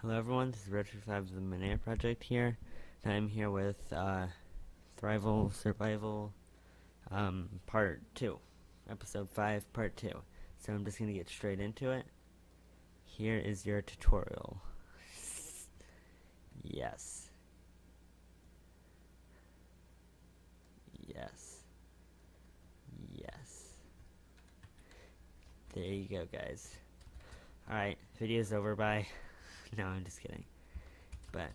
Hello everyone, this is Ep5 the Manea Project here, and I'm here with Thrival Survival Part 2, Episode 5, Part 2. So I'm just going to get straight into it. Here is your tutorial. Yes. Yes. Yes. There you go, guys. Alright, video's over, bye. No, I'm just kidding. But,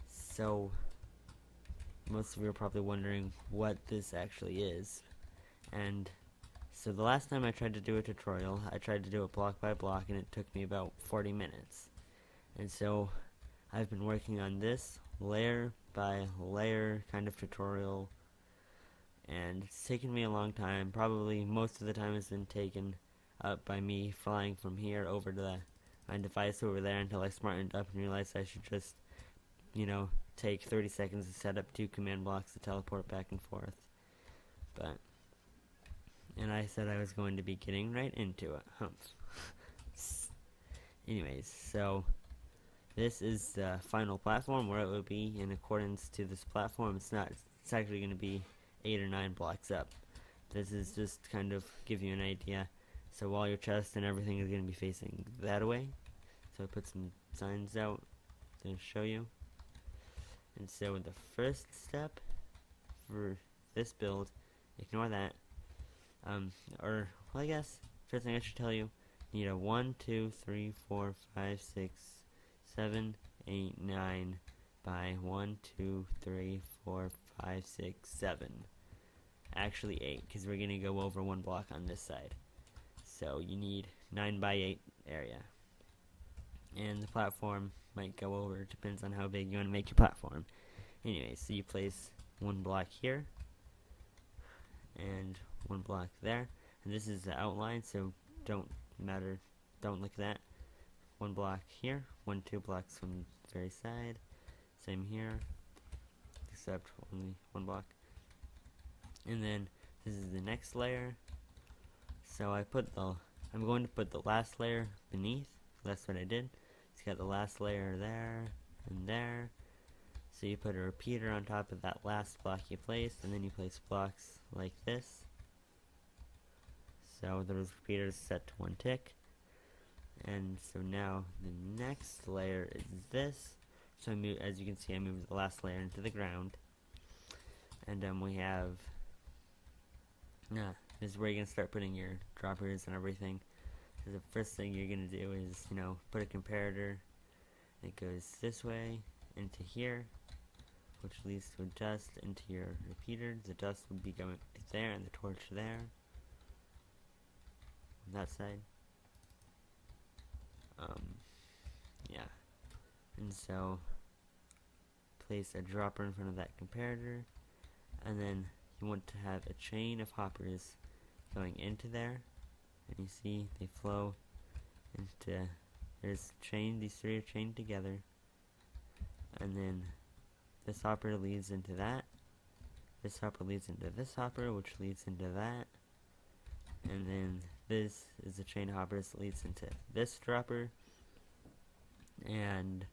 so, most of you are probably wondering what this actually is. And so the last time I tried to do a tutorial, I tried to do it block by block, and it took me about 40 minutes. And so I've been working on this layer by layer kind of tutorial, and it's taken me a long time. Probably most of the time has been taken up by me flying from here over to my device over there until I smartened up and realized I should just, take 30 seconds to set up 2 command blocks to teleport back and forth. And I said I was going to be getting right into it. Humph. Anyways, so this is the final platform where it will be in accordance to this platform. It's actually going to be 8 or 9 blocks up. This is just kind of give you an idea. So all your chest and everything is going to be facing that way. So I put some signs out to show you. And so the first step for this build, ignore that. Well, I guess, first thing I should tell you, you need a 1, 2, 3, 4, 5, 6, 7, 8, 9 by 1, 2, 3, 4, 5, 6, 7. Actually 8, because we're going to go over 1 block on this side. So you need 9 by 8 area. And the platform might go over, depends on how big you want to make your platform. Anyway, so you place 1 block here, and 1 block there, and this is the outline, so don't look at that. 1 block here, 1, 2 blocks from the very side, same here, except only 1 block. And then this is the next layer, so I'm going to put the last layer beneath. That's what I did. It's got the last layer there and there. So you put a repeater on top of that last block you placed, and then you place blocks like this. So those repeaters set to 1 tick. And so now the next layer is this. So as you can see, I moved the last layer into the ground. And we have, this is where you're going to start putting your droppers and everything. So the first thing you're going to do is, put a comparator. It goes this way into here, which leads to a dust into your repeater. The dust would be going there and the torch there. On that side. Yeah. And so, place a dropper in front of that comparator. And then you want to have a chain of hoppers going into there. And you see they flow into, these 3 are chained together. And then this hopper leads into that. This hopper leads into this hopper, which leads into that. And then this is a chain of hoppers that leads into this dropper. And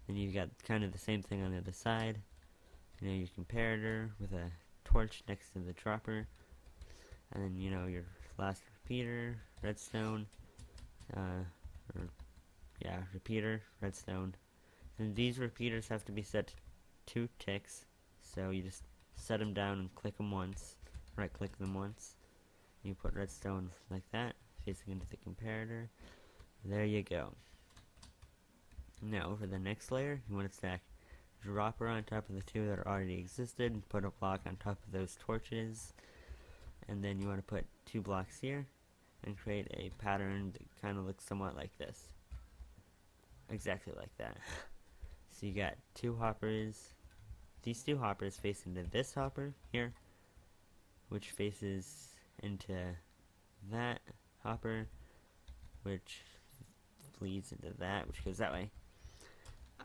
then you've got kind of the same thing on the other side. Your comparator with a torch next to the dropper. And then, your last repeater, redstone. Repeater, redstone. And these repeaters have to be set to 2 ticks, so you just set them down and click them once, right click them once. You put redstone like that, facing into the comparator. There you go. Now for the next layer, you want to stack dropper on top of the 2 that already existed, and put a block on top of those torches. And then you want to put 2 blocks here, and create a pattern that kind of looks somewhat like this. Exactly like that. So you got 2 hoppers. These 2 hoppers face into this hopper here, which faces into that hopper, which leads into that, which goes that way.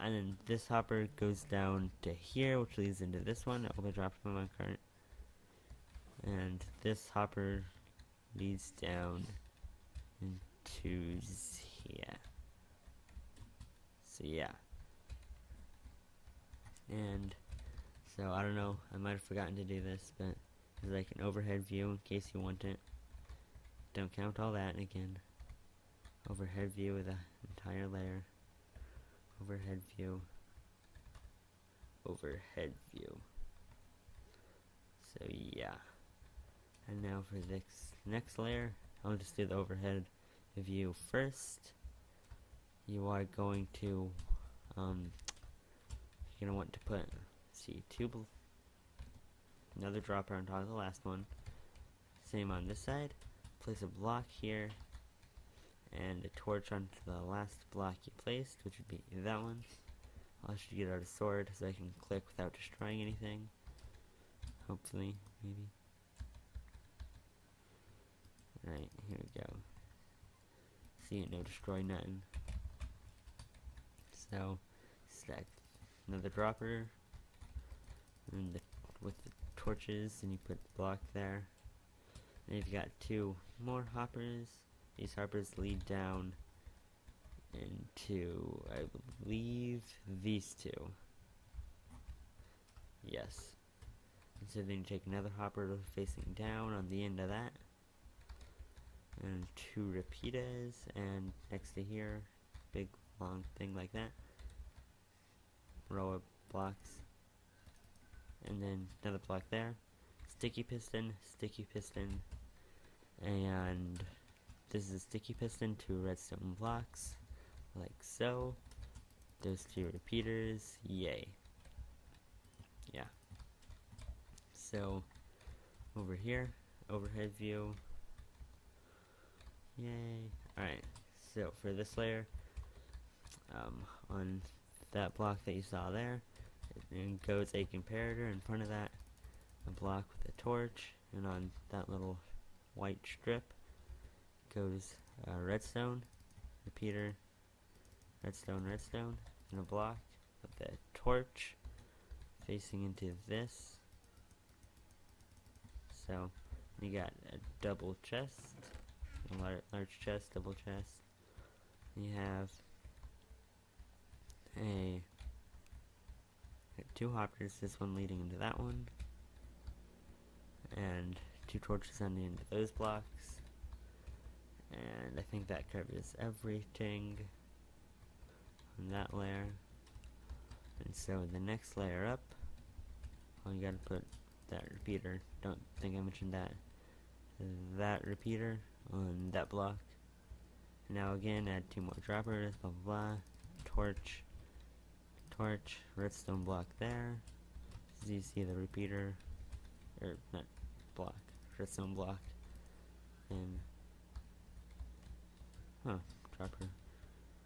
And then this hopper goes down to here, which leads into this one. I dropped my minecart. And this hopper leads down into here. So yeah. And so I don't know, I might have forgotten to do this, but there's like an overhead view in case you want it. Don't count all that again. Overhead view of the entire layer. Overhead view. Overhead view. So yeah. And now for this next layer, I'll just do the overhead view first. You are going to, you're gonna want to put, see, another dropper on top of the last one. Same on this side. Place a block here, and a torch onto the last block you placed, which would be that one. I should get out a sword so I can click without destroying anything. Hopefully, maybe. Alright, here we go. See, no destroy nothing. So, stack another dropper, and with the torches, and you put the block there. And you've got two more hoppers. These hoppers lead down into, I believe, these two. Yes. And so then you take another hopper facing down on the end of that. And two repeaters, and next to here, big long thing like that. Row of blocks. And then another block there. Sticky piston, and this is a sticky piston, two redstone blocks, like so. Those two repeaters, yay. Yeah. So, over here, overhead view, yay. Alright, so for this layer, on that block that you saw there, it goes a comparator in front of that, a block with a torch, and on that little white strip goes redstone, repeater, redstone, and a block with a torch facing into this. So you got a double chest, a large chest, double chest. You have two hoppers, this one leading into that one, and two torches on the end of those blocks. And I think that covers everything on that layer. And so the next layer up, you gotta put that repeater, don't think I mentioned that repeater on that block. Now again, add two more droppers, blah blah blah, torch, redstone block there. As you see the repeater, or not block, redstone block, and dropper.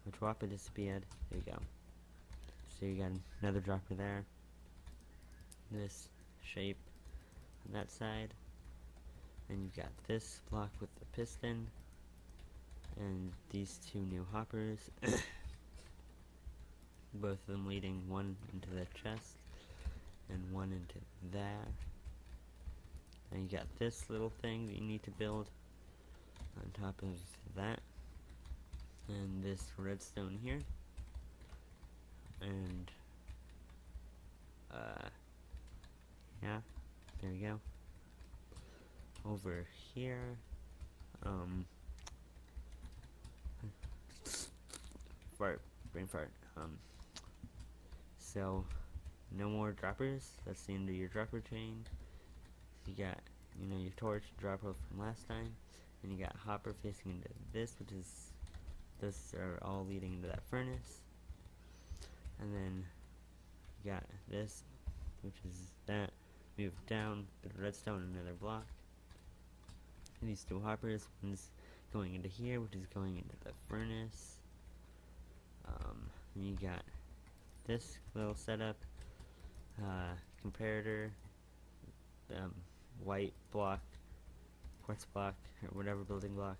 A dropper disappeared. There you go. So you got another dropper there. This shape on that side. And you've got this block with the piston. And these two new hoppers. Both of them leading one into the chest and one into that. And you got this little thing that you need to build on top of that. And this redstone here, and yeah, there we go. Over here, brain fart. So no more droppers. That's the end of your dropper chain. So you got, your torch dropper from last time, and you got hopper facing into this, which is. Those are all leading into that furnace. And then you got this, which is that. Move down, put a redstone in another block. And these two hoppers, one's going into here, which is going into the furnace. And you got this little setup, comparator, white block, quartz block, or whatever building block.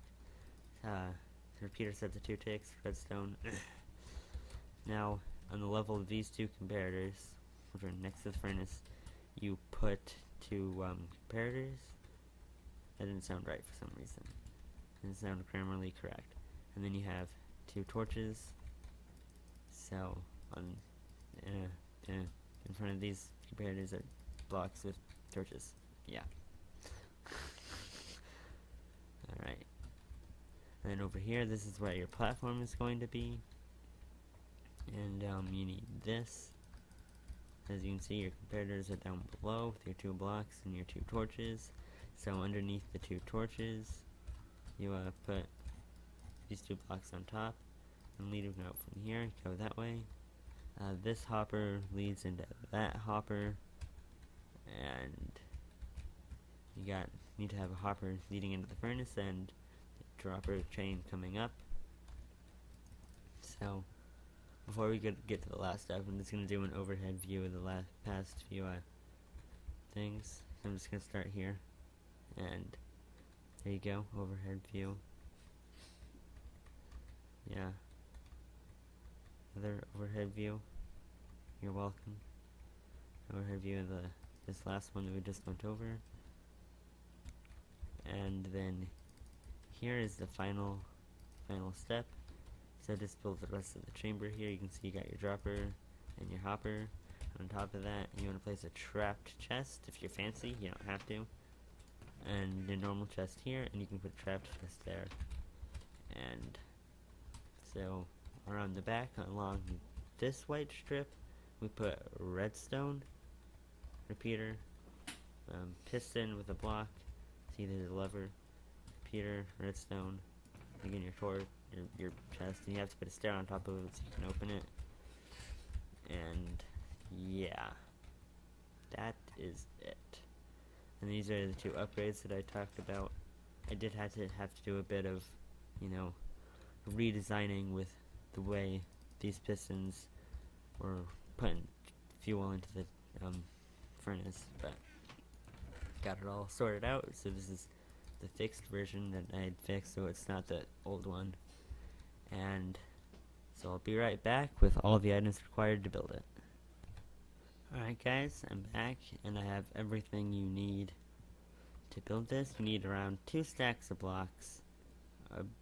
Repeater set to 2 ticks, redstone. Now, on the level of these two comparators, which are next to the furnace, you put two comparators. That didn't sound right for some reason. It didn't sound grammarly correct. And then you have two torches So on in front of these comparators are blocks with torches. Yeah. Alright. And then over here, this is where your platform is going to be. And you need this. As you can see, your comparators are down below with your 2 blocks and your 2 torches. So underneath the 2 torches, you put these 2 blocks on top and leading out from here, go that way. This hopper leads into that hopper, and you need to have a hopper leading into the furnace and a dropper chain coming up. So before we get to the last step, I'm just going to do an overhead view of the past few things. So I'm just going to start here, and there you go, overhead view. Yeah. Another overhead view. You're welcome. Overhead view of this last one that we just went over. And then here is the final step. So just build the rest of the chamber here. You can see you got your dropper and your hopper. On top of that, you want to place a trapped chest. If you're fancy, you don't have to. And a normal chest here, and you can put a trapped chest there. And so around the back, along this white strip, we put redstone, repeater, piston with a block. See, there's a lever, repeater, redstone. Again, your chest, and you have to put a stair on top of it so you can open it. And yeah, that is it. And these are the 2 upgrades that I talked about. I did have to do a bit of, redesigning with the way these pistons were putting fuel into the furnace, but got it all sorted out. So this is the fixed version that I had fixed, so it's not the old one. And so I'll be right back with all the items required to build it. Alright guys, I'm back, and I have everything you need to build this. You need around 2 stacks of blocks,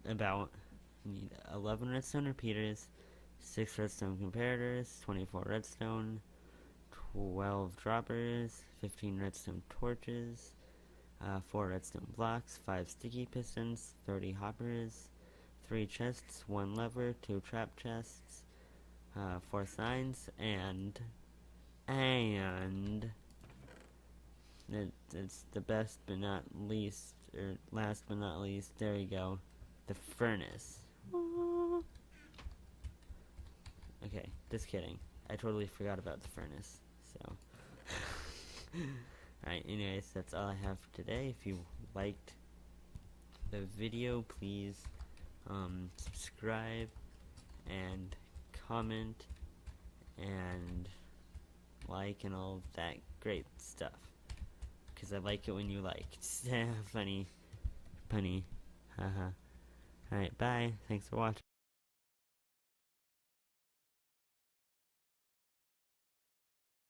you need 11 redstone repeaters, 6 redstone comparators, 24 redstone, 12 droppers, 15 redstone torches, 4 redstone blocks, 5 sticky pistons, 30 hoppers, 3 chests, 1 lever, 2 trap chests, 4 signs, and it's the best but not least, or last but not least, there you go, the furnace. Okay, just kidding. I totally forgot about the furnace, so. Alright, anyways, that's all I have for today. If you liked the video, please subscribe and comment and like and all that great stuff, because I like it when you like. Funny, punny, haha. Alright, bye, thanks for watching.